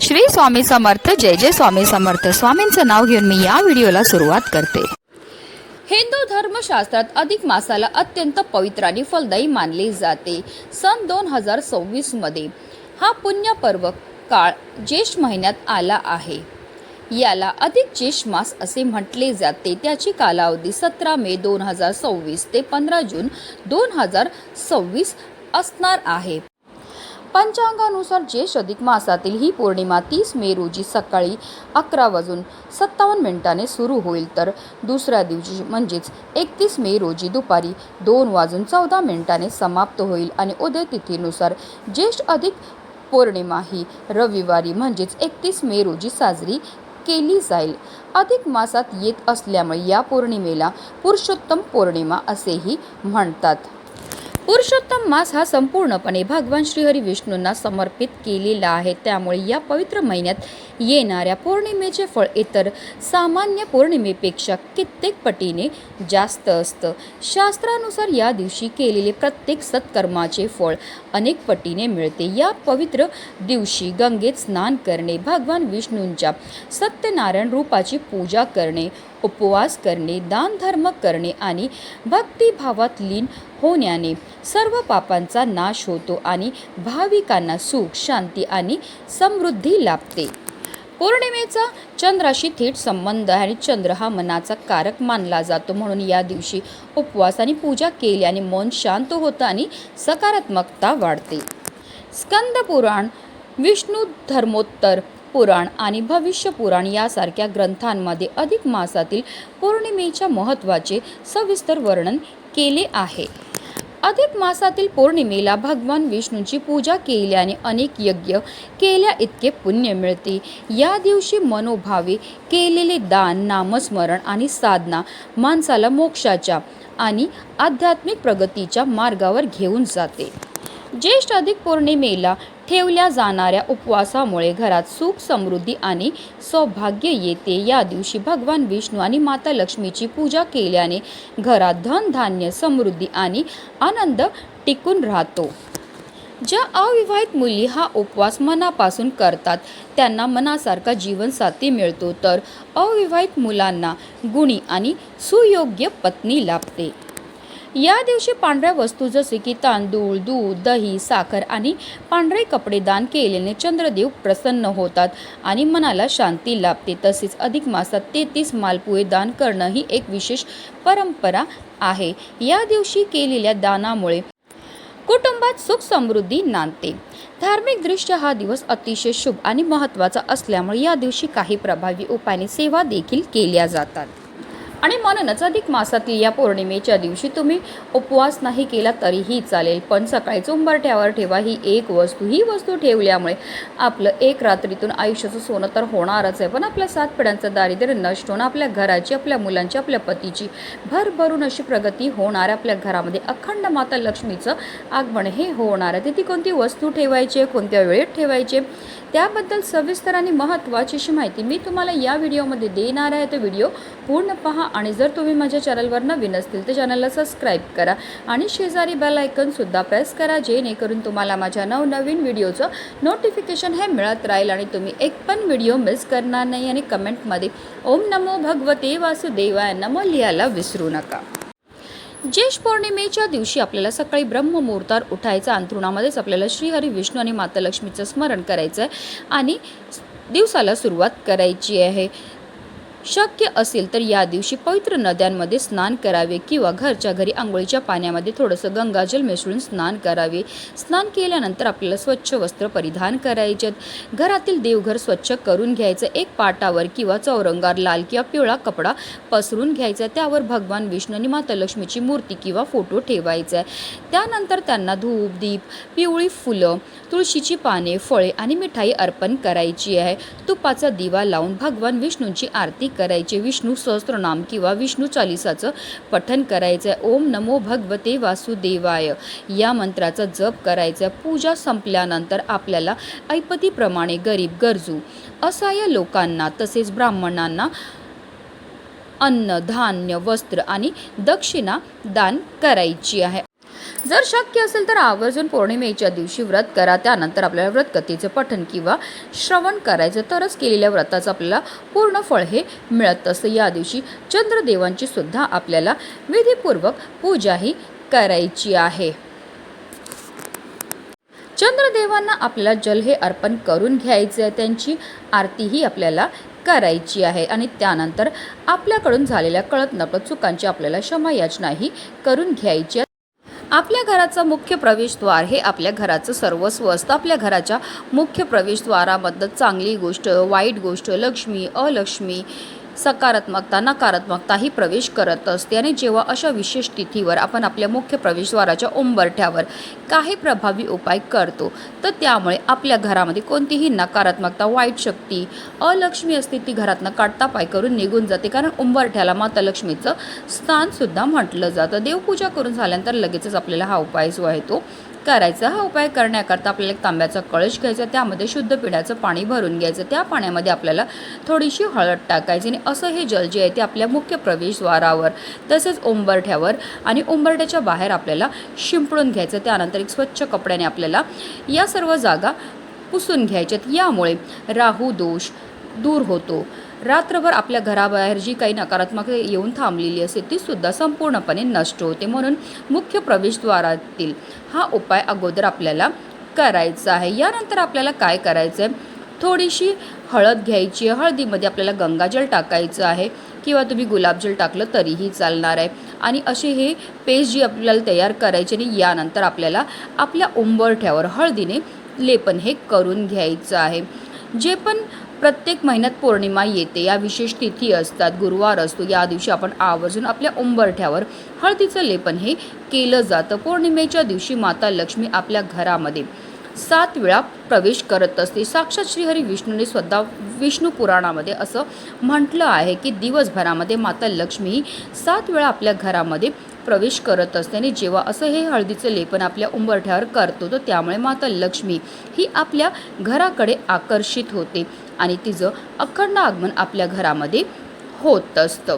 श्री स्वामी समर्थ. जय जय स्वामी समर्थ. स्वामींचं नाव घेऊन मी या व्हिडिओला सुरुवात करते. हिंदू धर्मशास्त्रात अधिक मासाला अत्यंत पवित्र आणि फलदायी मानले जाते. सन 2026 मध्ये हा पुण्यपर्व काळ ज्येष्ठ महिन्यात आला आहे. याला अधिक ज्येष्ठ मास असे म्हटले जाते. त्याची कालावधी 17 मे 2026 ते 15 जून 2026 असणार आहे. पंचांगानुसार ज्येष्ठ अधिक मासातील ही पौर्णिमा 30 मे रोजी सकाळी 11:57 सुरू होईल, तर दुसऱ्या दिवशी म्हणजेच 31 मे रोजी दुपारी 2:14 समाप्त होईल. आणि उदय तिथीनुसार ज्येष्ठ अधिक पौर्णिमा ही रविवारी म्हणजेच 31 मे रोजी साजरी केली जाईल. अधिक मासात येत असल्यामुळे या पौर्णिमेला पुरुषोत्तम पौर्णिमा असेही म्हणतात. पुरुषोत्तम मास हा संपूर्णपणे भगवान श्रीहरी विष्णूंना समर्पित केलेला आहे. त्यामुळे या पवित्र महिन्यात येणाऱ्या पौर्णिमेचे फळ इतर सामान्य पौर्णिमेपेक्षा कित्येक पटीने जास्त असतं. शास्त्रानुसार या दिवशी केलेले प्रत्येक सत्कर्माचे फळ अनेक पटीने मिळते. या पवित्र दिवशी गंगेत स्नान करणे, भगवान विष्णूंच्या सत्यनारायण रूपाची पूजा करणे, उपवास करणे, दान धर्म करणे आणि भक्तिभावात लीन होण्याने सर्व पापांचा नाश होतो आणि भाविकांना सुख, शांती आणि समृद्धी लाभते. पौर्णिमेचा चंद्राशी थेट संबंध आहे आणि चंद्र हा मनाचा कारक मानला जातो. म्हणून या दिवशी उपवास आणि पूजा केल्याने मन शांत होतं आणि सकारात्मकता वाढते. स्कंद पुराण, विष्णू धर्मोत्तर पुराण आणि भविष्य पुराण यासारख्या ग्रंथांमध्ये अधिक मासातील पौर्णिमेच्या महत्त्वाचे सविस्तर वर्णन केले आहे. अधिक मासातील पौर्णिमेला भगवान विष्णूंची पूजा केल्याने अनेक यज्ञ केल्या इतके पुण्य मिळते. या दिवशी मनोभावे केलेले दान, नामस्मरण आणि साधना माणसाला मोक्षाच्या आणि आध्यात्मिक प्रगतीच्या मार्गावर घेऊन जाते. ज्येष्ठ अधिक पौर्णिमेला ठेवल्या जाणाऱ्या उपवासामुळे घरात सुख, समृद्धी आणि सौभाग्य येते. या दिवशी भगवान विष्णू आणि माता लक्ष्मीची पूजा केल्याने घरात धन, धान्य, समृद्धी आणि आनंद टिकून राहतो. ज्या अविवाहित मुली हा उपवास मनापासून करतात त्यांना मनासारखा जीवनसाथी मिळतो, तर अविवाहित मुलांना गुणी आणि सुयोग्य पत्नी लाभते. या दिवशी पांढऱ्या वस्तू जसे की तांदूळ, दूध, दही, साखर आणि पांढरे कपडे दान केल्याने चंद्रदेव प्रसन्न होतात आणि मनाला शांती लाभते. तसेच अधिक मासात 33 मालपुवे दान करणं ही एक विशेष परंपरा आहे. या दिवशी केलेल्या दानामुळे कुटुंबात सुख, समृद्धी नांदते. धार्मिकदृष्ट्या हा दिवस अतिशय शुभ आणि महत्त्वाचा असल्यामुळे या दिवशी काही प्रभावी उपायांनी सेवा देखील केल्या जातात. आणि म्हणूनच अधिक मासातील या पौर्णिमेच्या दिवशी तुम्ही उपवास नाही केला तरीही चालेल, पण सकाळीच उंबरठ्यावर ठेवा ही वस्तू ठेवल्यामुळे आपलं एक रात्रीतून आयुष्याचं सोनं तर होणारच आहे, पण आपल्या 7 पिढ्यांचं दारिद्र्य नष्ट होणं, आपल्या घराची, आपल्या मुलांची, आपल्या पतीची भरभरून अशी प्रगती होणार, आपल्या घरामध्ये अखंड माता लक्ष्मीचं आगमन हे होणार आहे. ती कोणती वस्तू ठेवायची, कोणत्या वेळेत ठेवायचे त्याबद्दल सविस्तर आणि महत्त्वाची अशी माहिती मी तुम्हाला या व्हिडिओमध्ये देणार आहे. तर व्हिडिओ पूर्ण पहा आणि जर तुम्ही माझ्या चॅनलवर नवीन असतील तर चॅनलला सबस्क्राईब करा आणि शेजारी बेल आयकॉन सुद्धा प्रेस करा, जेणेकरून तुम्हाला माझ्या नवनवीन व्हिडिओचं नोटिफिकेशन हे मिळत राहील आणि तुम्ही एक पण व्हिडिओ मिस करणार नाही. आणि कमेंटमध्ये ओम नमो भगवते वासुदेवाय नमः लिहायला विसरू नका. ज्येष्ठ पौर्णिमेच्या दिवशी आपल्याला सकाळी ब्रह्ममुहूर्तावर उठायचं, अंथरुणामध्येच आपल्याला श्रीहरी विष्णू आणि माता लक्ष्मीचं स्मरण करायचं आहे आणि दिवसाला सुरुवात करायची आहे. शक्य असेल तर या दिवशी पवित्र नद्यांमध्ये स्नान करावे किंवा घरच्या घरी आंघोळीच्या पाण्यामध्ये थोडंसं गंगाजल मिसळून स्नान करावे. स्नान केल्यानंतर आपल्याला स्वच्छ वस्त्र परिधान करायचे. घरातील देवघर स्वच्छ करून घ्यायचं. एक पाटावर किंवा चौरंगावर लाल किंवा पिवळा कपडा पसरून घ्यायचा. त्यावर भगवान विष्णू आणि माता लक्ष्मीची मूर्ती किंवा फोटो ठेवायचा आहे. त्यानंतर त्यांना धूप, दीप, पिवळी फुलं, तुळशीची पाने, फळे आणि मिठाई अर्पण करायची आहे. तुपाचा दिवा लावून भगवान विष्णूंची आरती करायचे. विष्णू सहस्त्रनाम किंवा विष्णू चालीसाचं पठण करायचं आहे. ओम नमो भगवते वासुदेवाय या मंत्राचा जप करायचा. पूजा संपल्यानंतर आपल्याला ऐपतीप्रमाणे गरीब, गरजू, असहाय्य लोकांना तसेच ब्राह्मणांना अन्न, धान्य, वस्त्र आणि दक्षिणा दान करायची आहे. जर शक्य असेल तर आवर्जून पौर्णिमेच्या दिवशी व्रत करा. त्यानंतर आपल्याला व्रतकथेचं पठण किंवा श्रवण करायचं, तरच केलेल्या व्रताचं आपल्याला पूर्ण फळ हे मिळत असतं. या दिवशी चंद्रदेवांची सुद्धा आपल्याला विधीपूर्वक पूजाही करायची आहे. चंद्रदेवांना आपल्याला जल हे अर्पण करून घ्यायचे आहे, त्यांची आरतीही आपल्याला करायची आहे आणि त्यानंतर आपल्याकडून झालेल्या कळत नकळत चुकांची आपल्याला क्षमायाचनाही करून घ्यायची आहे. आपल्या घराचं मुख्य प्रवेशद्वार हे आपल्या घराचं सर्वस्व असतं. आपल्या घराच्या मुख्य प्रवेशद्वारामधलं चांगली गोष्ट, वाईट गोष्ट, लक्ष्मी, अलक्ष्मी, सकारात्मकता, नकारात्मकता ही प्रवेश करत असते. आणि जेव्हा अशा विशेष तिथीवर आपण आपल्या मुख्य प्रवेशद्वाराच्या उंबरठ्यावर काही प्रभावी उपाय करतो, तर त्यामुळे आपल्या घरामध्ये कोणतीही नकारात्मकता, वाईट शक्ती, अलक्ष्मी असते ती घरातनं काढता पाय करून निघून जाते. कारण उंबरठ्याला माता लक्ष्मीचं स्थानसुद्धा म्हटलं जातं. देवपूजा करून झाल्यानंतर लगेचच आपल्याला हा उपाय जो आहे तो करायचा. हा उपाय करण्याकरता आपल्याला एक तांब्याचा कळश घ्यायचा, त्यामध्ये शुद्ध पिण्याचं पाणी भरून घ्यायचं. त्या पाण्यामध्ये आपल्याला थोडीशी हळद टाकायची आणि असं हे जल जे आहे ते आपल्या मुख्य प्रवेशद्वारावर तसेच उंबरठ्यावर आणि उंबरठ्याच्या बाहेर आपल्याला शिंपडून घ्यायचं. त्यानंतर एक स्वच्छ कपड्याने आपल्याला या सर्व जागा पुसून घ्यायच्यात. यामुळे राहू दोष दूर होतो. रात्रभर आपल्या घराबाहेर जी काही नकारात्मक येऊन थांबलेली असते ती सुद्धा संपूर्णपणे नष्ट होते. म्हणून मुख्य प्रवेशद्वारातील हा उपाय अगोदर आपल्याला करायचा आहे. यानंतर आपल्याला काय करायचं आहे, थोडीशी हळद घ्यायची आहे. हळदीमध्ये आपल्याला गंगाजल टाकायचं आहे किंवा तुम्ही गुलाबजल टाकलं तरीही चालणार आहे. आणि असे हे पेस्ट जी आपल्याला तयार करायची आणि यानंतर आपल्याला आपल्या उंबरठ्यावर हळदीने लेपन हे करून घ्यायचं आहे. जे पण प्रत्येक महिन्यात पौर्णिमा येते, या विशेष तिथी असतात, गुरुवार असतो, या दिवशी आपण आवर्जून आपल्या उंबरठ्यावर हळदीचं लेपन हे केलं जातं. पौर्णिमेच्या दिवशी माता लक्ष्मी आपल्या घरामध्ये 7 वेळा प्रवेश करत असते. साक्षात श्रीहरी विष्णूने स्वतः विष्णू पुराणामध्ये असं म्हटलं आहे की दिवसभरामध्ये माता लक्ष्मी 7 वेळा आपल्या घरामध्ये प्रवेश करत असते. आणि जेव्हा असं हे हळदीचं लेपन आपल्या उंबरठ्यावर करतो, तर त्यामुळे माता लक्ष्मी ही आपल्या घराकडे आकर्षित होते आणि तिचं अखंड आगमन आपल्या घरामध्ये होत असतं.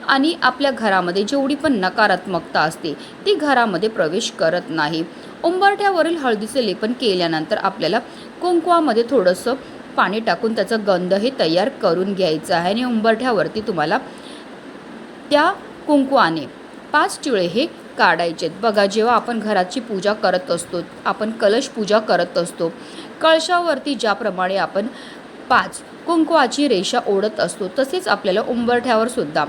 आणि आपल्या घरामध्ये जेवढी पण नकारात्मकता असते ती घरामध्ये प्रवेश करत नाही. उंबरठ्यावरील हळदीचे लेपन केल्यानंतर आपल्याला कुंकवामध्ये थोडंसं पाणी टाकून त्याचा गंध हे तयार करून घ्यायचं आहे. आणि उंबरठ्यावरती तुम्हाला त्या कुंकवाने 5 टिळे हे काढायचे. बघा, जेव्हा आपण घराची पूजा करत असतो, आपण कलश पूजा करत असतो, कळशावरती ज्याप्रमाणे आपण 5 कुंकवाची रेषा ओढत असतो, तसेच आपल्याला उंबरठ्यावर सुद्धा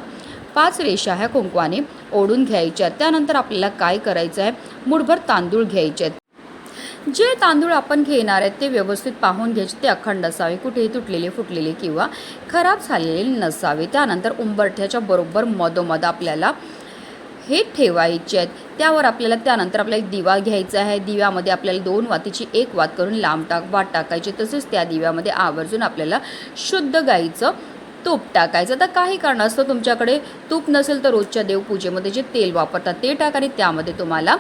5 रेषा ह्या कुंकवाने ओढून घ्यायच्या. त्यानंतर आपल्याला काय करायचं आहे, मुठभर तांदूळ घ्यायचे आहेत. जे तांदूळ आपण घेणार आहेत ते व्यवस्थित पाहून घ्यायचे, ते अखंड असावे, कुठेही तुटलेले, फुटलेले किंवा खराब झालेले नसावे. त्यानंतर उंबरठ्याच्या बरोबर मधोमध आपल्याला हे ठेवायचे आहेत. त्यावर आपल्याला त्यानंतर आपल्याला एक दिवा घ्यायचा आहे. दिव्यामध्ये आपल्याला 2 वातीची 1 वात करून लांब वात टाकायची. तसेच त्या दिव्यामध्ये आवर्जून आपल्याला शुद्ध गाईचं तूप टाकायचं. तर काही कारणास्तव तुमच्याकडे तूप नसेल तर रोजच्या देवपूजेमध्ये जे तेल वापरतात ते टाका आणि त्यामध्ये तुम्हाला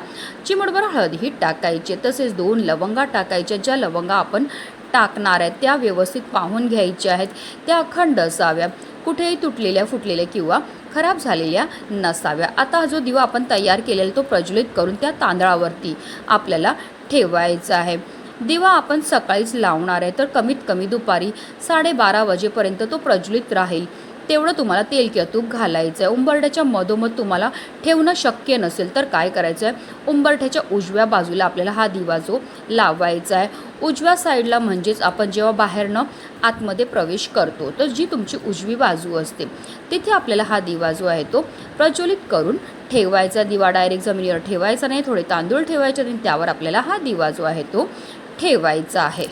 चिमटभर हळद ही टाकायची. तसेच 2 लवंगा टाकायच्या. ज्या लवंगा आपण टाकणार आहेत त्या व्यवस्थित पाहून घ्यायच्या आहेत. त्या अखंड असाव्या, कुठेही तुटलेल्या, फुटलेल्या किंवा खराब झालेल्या नसाव्या. आता जो दिवा आपण तयार केलेला तो प्रज्वलित करून त्या तांदळावरती आपल्याला ठेवायचा आहे. दिवा आपण सकाळीच लावणार आहे, तर कमीत कमी दुपारी 12:30 वाजेपर्यंत तो प्रज्वलित राहील. तेवढं तुम्हाला तेल किंवा तूप घालायचं आहे. उंबरठ्याच्या मधोमध तुम्हाला ठेवणं शक्य नसेल तर काय करायचं आहे, उंबरठ्याच्या उजव्या बाजूला आपल्याला हा दिवा जो लावायचा आहे. उजव्या साईडला म्हणजेच आपण जेव्हा बाहेरनं आतमध्ये प्रवेश करतो तर जी तुमची उजवी बाजू असते तिथे आपल्याला हा दिवा जो आहे तो प्रज्वलित करून ठेवायचा. दिवा डायरेक्ट जमिनीवर ठेवायचा नाही, थोडे तांदूळ ठेवायचे आणि त्यावर आपल्याला हा दिवा जो आहे तो ठेवायचा आहे.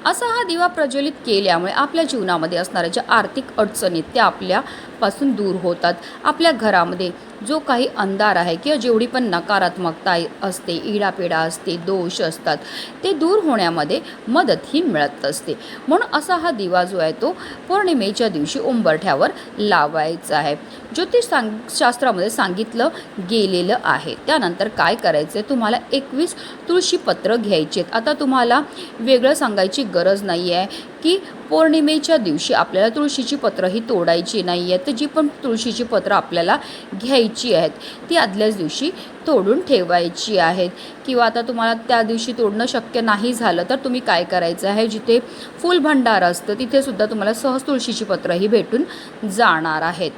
असा हा दिवा प्रज्वलित केल्यामुळे आपल्या जीवनामध्ये असणाऱ्या ज्या आर्थिक अडचणी त्या आपल्यापासून दूर होतात. आपल्या घरामध्ये जो काही अंधार आहे किंवा जेवढी पण नकारात्मकता असते, इडापिडा असते, दोष असतात, ते दूर होण्यामध्ये मदत ही मिळत असते. म्हणून असा हा दिवा जो आहे तो पौर्णिमेच्या दिवशी उंबरठ्यावर लावायचा आहे. ज्योतिषशास्त्रामध्ये सांगितलं गेलेलं आहे. त्यानंतर काय करायचं आहे, तुम्हाला 21 तुळशीपत्र घ्यायचे आहेत. आता तुम्हाला वेगळं सांगायची गरज नाही आहे की पौर्णिमेच्या दिवशी आपल्याला तुळशीची पत्र ही तोडायची नाही आहेत. तर जी पण तुळशीची पत्र आपल्याला घ्यायची आहेत ती आदल्याच दिवशी तोडून ठेवायची आहेत. किंवा आता तुम्हाला त्या दिवशी तोडणं शक्य नाही झालं तर तुम्ही काय करायचं आहे, जिथे फुल भंडार असतं तिथे सुद्धा तुम्हाला सहज तुळशीची पत्रही भेटून जाणार आहेत.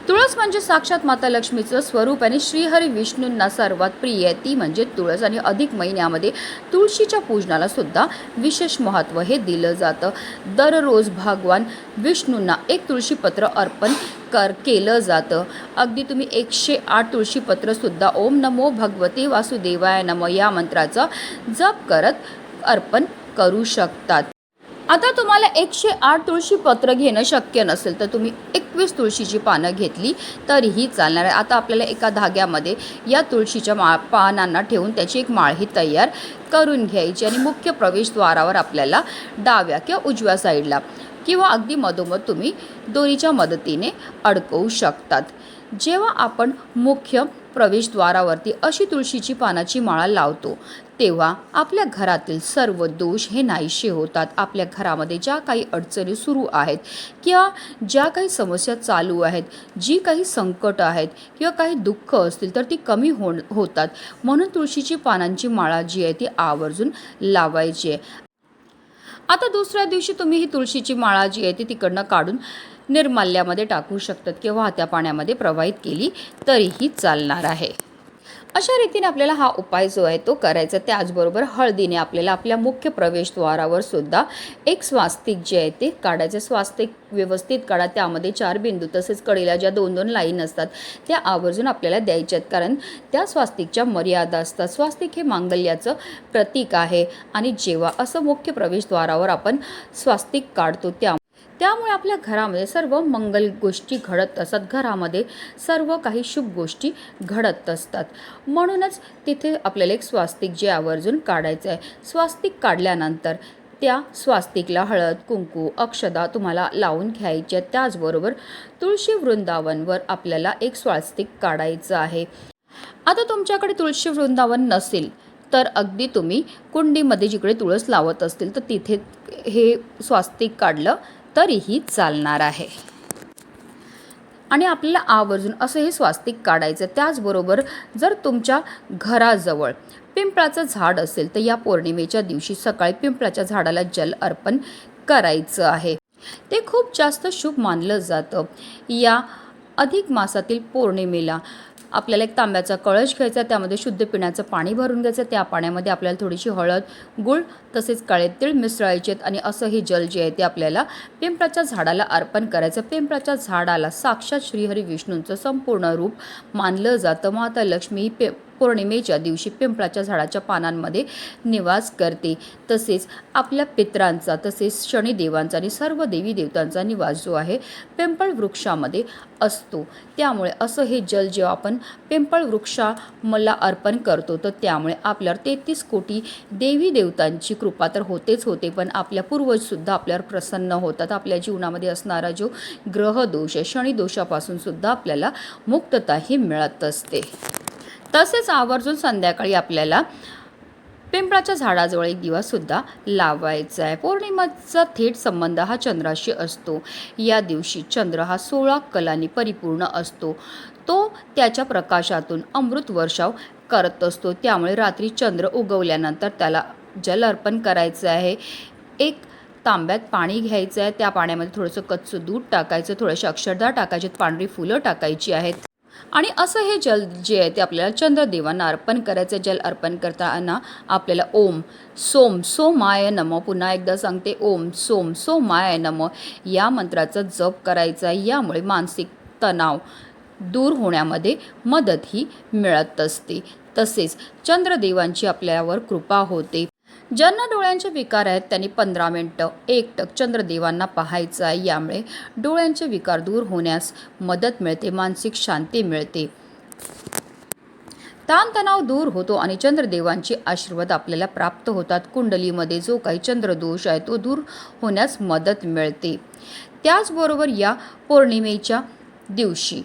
तुळस म्हणजे साक्षात माता लक्ष्मीचं स्वरूप आणि श्रीहरी विष्णूंना सर्वात प्रिय आहे ती म्हणजे तुळस. आणि अधिक महिन्यामध्ये तुळशीच्या पूजनाला सुद्धा विशेष महत्त्व हे दिलं जातं. दररोज भगवान विष्णूंना एक तुळशीपत्र अर्पण केलं जातं. अगदी तुम्ही 108 तुळशीपत्रसुद्धा ओम नमो भगवते वासुदेवाय नमः या मंत्राचा जप करत अर्पण करू शकतात. आता तुम्हाला 108 तुळशीपत्र घेणं शक्य नसेल तर तुम्ही 21 तुळशीची पानं घेतली तरीही चालणार आहे. आता आपल्याला एका धाग्यामध्ये या तुळशीच्या पानांना ठेवून त्याची एक माळही तयार करून घ्यायची आणि मुख्य प्रवेशद्वारावर आपल्याला डाव्या किंवा उजव्या साईडला किंवा अगदी मधोमध तुम्ही दोरीच्या मदतीने अडकवू शकतात. जेव्हा आपण मुख्य प्रवेशद्वारावरती अशी तुळशीची पानाची माळा लावतो तेव्हा आपल्या घरातील सर्व दोष हे नाहीसे होतात. आपल्या घरामध्ये ज्या काही अडचणी सुरू आहेत किंवा ज्या काही समस्या चालू आहेत, जी काही संकट आहेत किंवा काही दुःख असतील तर ती कमी होतात. म्हणून तुळशीची पानांची माळा जी आहे ती आवर्जून लावायची आहे. आता दुसऱ्या दिवशी तुम्ही ही तुळशीची माळा जी आहे ती तिकडनं काढून निर्माल्यामध्ये टाकू शकतात किंवा वाहत्या पाण्यामध्ये प्रवाहित केली तरीही चालणार आहे. अशा रीतीने आपल्याला हा उपाय जो आहे तो करायचा. त्याचबरोबर हळदीने आपल्याला आपल्या मुख्य प्रवेशद्वारावर सुद्धा एक स्वास्तिक जे आहे ते काढायचं. स्वास्तिक व्यवस्थित काढा, त्यामध्ये 4 बिंदू तसेच कडेला ज्या 2-2 लाईन असतात त्या आवर्जून आपल्याला द्यायच्या आहेत, कारण त्या स्वास्तिकच्या मर्यादा असतात. स्वास्तिक हे मांगल्याचं प्रतीक आहे आणि जेव्हा असं मुख्य प्रवेशद्वारावर आपण स्वास्तिक काढतो त्यामुळे आपल्या घरामध्ये सर्व मंगल गोष्टी घडत असतात. घरामध्ये सर्व काही शुभ गोष्टी घडत असतात. म्हणूनच तिथे आपल्याला एक स्वास्तिक जे आवर्जून काढायचं आहे. स्वास्तिक काढल्यानंतर त्या स्वास्तिकला हळद, कुंकू, अक्षदा तुम्हाला लावून घ्यायच्या. त्याचबरोबर तुळशी वृंदावनवर आपल्याला एक स्वास्तिक काढायचं आहे. आता तुमच्याकडे तुळशी वृंदावन नसेल तर अगदी तुम्ही कुंडीमध्ये जिकडे तुळस लावत असतील तर तिथे हे स्वास्तिक काढलं तरीही चालणार आहे. आणि आपल्याला आवर्जून असं हे स्वास्तिक काढायचं. त्याचबरोबर जर तुमच्या घराजवळ पिंपळाचं झाड असेल तर या पौर्णिमेच्या दिवशी सकाळी पिंपळाच्या झाडाला जल अर्पण करायचं आहे. ते खूप जास्त शुभ मानलं जातं. या अधिक मासातील पौर्णिमेला आपल्याला एक तांब्याचा कळश घ्यायचा, त्यामध्ये शुद्ध पिण्याचं पाणी भरून घ्यायचं. त्या पाण्यामध्ये आपल्याला थोडीशी हळद, गूळ तसेच काळे तीळ मिसळायचे आणि असं हे जल जे आहे ते आपल्याला पिंपळाच्या झाडाला अर्पण करायचं. पिंपळाच्या झाडाला साक्षात श्रीहरी विष्णूंचं संपूर्ण रूप मानलं जातं. माता लक्ष्मी पौर्णिमेच्या दिवशी पिंपळाच्या झाडाच्या पानांमध्ये निवास करते. तसेच आपल्या पितरांचा तसेच शनिदेवांचा आणि सर्व देवी देवतांचा निवास जो आहे पिंपळ वृक्षामध्ये असतो. त्यामुळे असं हे जल जेव्हा आपण पिंपळ वृक्षाला अर्पण करतो तर त्यामुळे आपल्यावर 33 कोटी देवी देवतांची कृपा तर होतेच होते, पण आपल्या पूर्वजसुद्धा आपल्यावर प्रसन्न होतात. आपल्या जीवनामध्ये असणारा जो ग्रहदोष आहे, शनिदोषापासून सुद्धा आपल्याला मुक्तताही मिळत असते. तसेच आवर्जून संध्याकाळी आपल्याला पिंपळाच्या झाडाजवळ एक दिवासुद्धा लावायचा आहे. पौर्णिमेचा थेट संबंध हा चंद्राशी असतो. या दिवशी चंद्र हा 16 कलांनी परिपूर्ण असतो. तो त्याच्या प्रकाशातून अमृत वर्षाव करत असतो. त्यामुळे रात्री चंद्र उगवल्यानंतर त्याला जल अर्पण करायचं आहे. एक तांब्यात पाणी घ्यायचं आहे, त्या पाण्यामध्ये थोडंसं कच्चं दूध टाकायचं, थोडेसे अक्षरधार टाकायचे, पांढरी फुलं टाकायची आहेत आणि असं हे जल जे आहे ते आपल्याला चंद्रदेवांना अर्पण करायचं. जल अर्पण करताना आपल्याला ओम सोम सोमाय नमः, पुन्हा एकदा सांगते, ओम सोम सोमाय नमः या मंत्राचा जप करायचा. यामुळे मानसिक तणाव दूर होण्यामध्ये मदतही मिळत असते. तसेच चंद्रदेवांची आपल्यावर कृपा होते. ज्यांना डोळ्यांचे विकार आहेत त्यांनी 15 मिनिटं एकटक चंद्रदेवांना पाहायचं आहे. यामुळे डोळ्यांचे विकार दूर होण्यास मदत मिळते, मानसिक शांती मिळते, ताणतणाव दूर होतो आणि चंद्रदेवांचे आशीर्वाद आपल्याला प्राप्त होतात. कुंडलीमध्ये जो काही चंद्रदोष आहे तो दूर होण्यास मदत मिळते. त्याचबरोबर या पौर्णिमेच्या दिवशी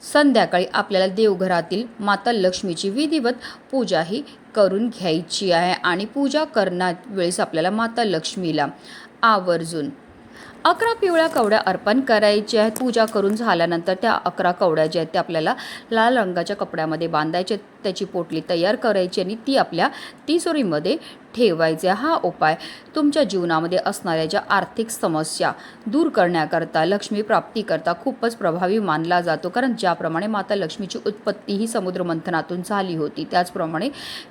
संध्याकाळी आपल्याला देवघरातील माता लक्ष्मीची विधिवत पूजाही करून घ्यायची आहे आणि पूजा करण्यात वेळेस आपल्याला माता लक्ष्मीला आवर्जून 11 पिवळ्या कवड्या अर्पण करायच्या आहेत. पूजा करून झाल्यानंतर त्या 11 कवड्या ज्या आहेत त्या आपल्याला लाल रंगाच्या कपड्यामध्ये बांधायच्या, त्याची पोटली तयार करायची आणि ती आपल्या तिजोरीमध्ये ठेवायचे. हा उपाय तुमच्या जीवनामध्ये असणाऱ्या ज्या आर्थिक समस्या दूर करण्याकरता, लक्ष्मी प्राप्तीकरता खूपच प्रभावी मानला जातो. कारण ज्याप्रमाणे माता लक्ष्मीची उत्पत्ती ही समुद्रमंथनातून झाली होती, त्याचप्रमाणे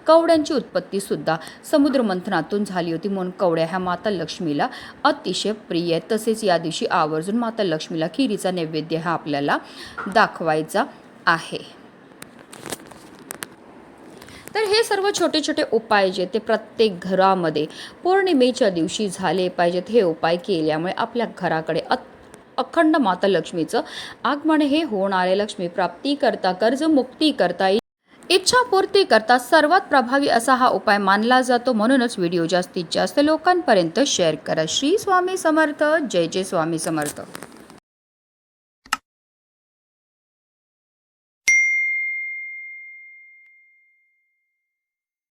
कवड्यांची उत्पत्तीसुद्धा समुद्रमंथनातून झाली होती. म्हणून कवड्या ह्या माता लक्ष्मीला अतिशय प्रिय आहेत. तसेच या दिवशी आवर्जून माता लक्ष्मीला खिरीचा नैवेद्य हा आपल्याला दाखवायचा आहे. तर हे सर्व छोटे छोटे उपाय जे ते प्रत्येक घरामध्ये पौर्णिमेच्या दिवशी झाले पाहिजेत. हे उपाय केल्यामुळे आपल्या घराकडे अखंड माता लक्ष्मीचं आगमन हे होणार आहे. लक्ष्मी प्राप्ती करता, कर्जमुक्ती करता, इच्छापूर्ती करता सर्वात प्रभावी असा हा उपाय मानला जातो. म्हणूनच व्हिडिओ जास्तीत जास्त लोकांपर्यंत शेअर करा. श्री स्वामी समर्थ. जय जय स्वामी समर्थ.